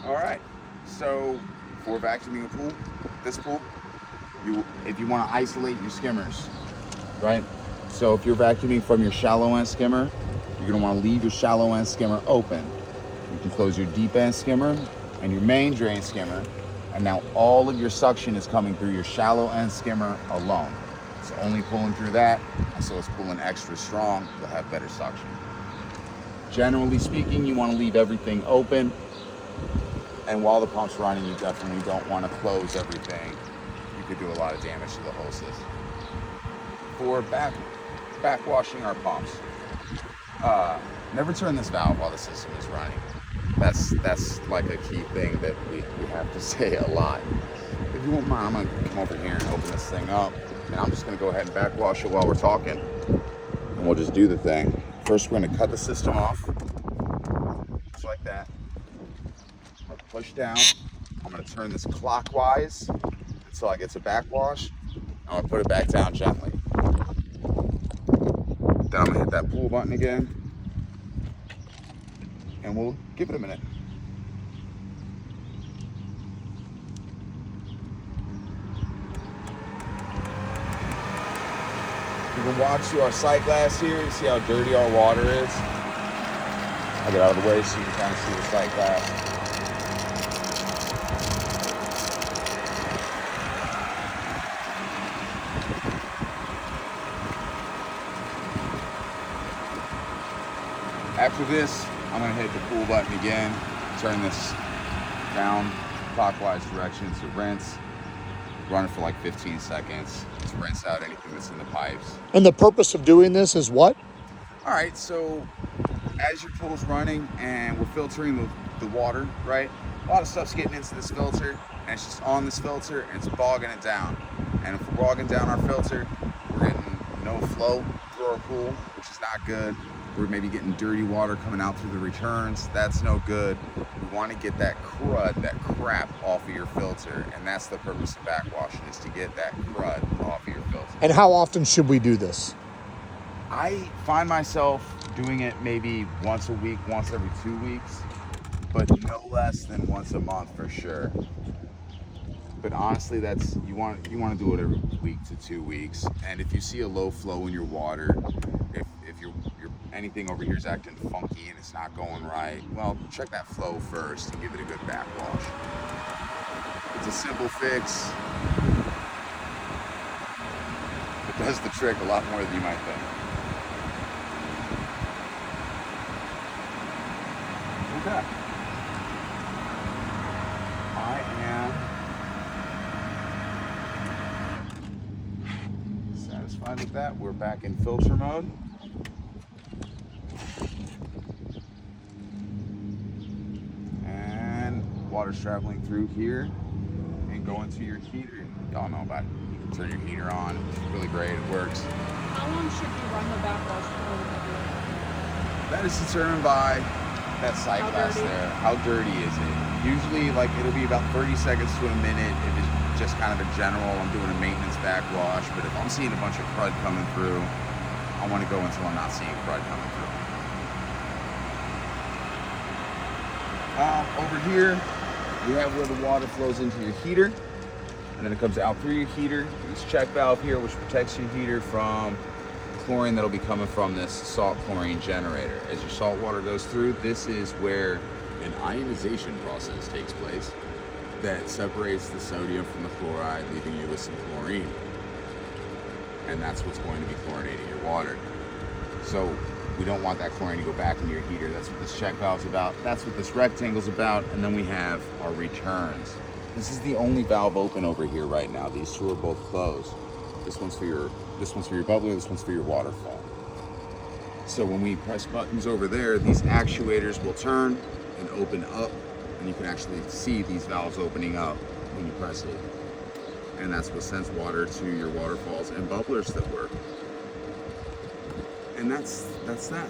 All right. So for vacuuming a pool, this pool, if you want to isolate your skimmers, right? So if you're vacuuming from your shallow end skimmer, you're gonna want to leave your shallow end skimmer open. You can close your deep end skimmer and your main drain skimmer, and now all of your suction is coming through your shallow end skimmer alone. It's only pulling through that, and so it's pulling extra strong. You'll have better suction. Generally speaking, you want to leave everything open, and while the pump's running, you definitely don't want to close everything. You could do a lot of damage to the whole system. For backwashing our pumps, never turn this valve while the system is running. That's like a key thing that we have to say a lot. If you won't mind, I'm gonna come over here and open this thing up, and I'm just gonna go ahead and backwash it while we're talking, and we'll just do the thing. First, we're gonna cut the system off, just like that. I'm gonna push down. I'm gonna turn this clockwise until I get to backwash. I'm gonna put it back down gently. Then I'm gonna hit that pull button again, and we'll give it a minute. You can watch through our sight glass here and see how dirty our water is. I'll get out of the way so you can kind of see the sight glass. After this, I'm gonna hit the pull button again, turn this down clockwise direction to rinse, run it for like 15 seconds to rinse out anything that's in the pipes. And the purpose of doing this is what? All right, so as your pool's running and we're filtering the water, right? A lot of stuff's getting into this filter, and it's just on this filter and it's bogging it down. And if we're bogging down our filter, we're getting no flow through our pool, which is not good. We're maybe getting dirty water coming out through the returns. That's no good. We want to get that crud, that crap off of your filter, and that's the purpose of backwashing, is to get that crud off of your filter. And how often should we do this? I find myself doing it maybe once a week, once every 2 weeks, but no less than once a month for sure. But honestly, that's you want to do it every week to 2 weeks. And if you see a low flow in your water, if you're anything over here is acting funky and it's not going right, well, check that flow first and give it a good backwash. It's a simple fix. It does the trick a lot more than you might think. Okay. I am satisfied with that. We're back in filter mode. And water's traveling through here and going to your heater. Y'all know about it. You can turn your heater on. It's really great. It works. How long should you run the backwash for? That is determined by that sight glass there. How dirty is it? Usually, like, it'll be about 30 seconds to a minute if it's just kind of a general, I'm doing a maintenance backwash. But if I'm seeing a bunch of crud coming through, I want to go until I'm not seeing crud coming through. Over here, we have where the water flows into your heater, and then it comes out through your heater. This check valve here, which protects your heater from chlorine that'll be coming from this salt chlorine generator. As your salt water goes through, this is where an ionization process takes place that separates the sodium from the chloride, leaving you with some chlorine. And that's what's going to be chlorinating your water. So we don't want that chlorine to go back into your heater. That's what this check valve's about. That's what this rectangle's about. And then we have our returns. This is the only valve open over here right now. These two are both closed. This one's for your bubbler, this one's for your waterfall. So when we press buttons over there, these actuators will turn and open up, and you can actually see these valves opening up when you press it. And that's what sends water to your waterfalls and bubblers that work. And that's that.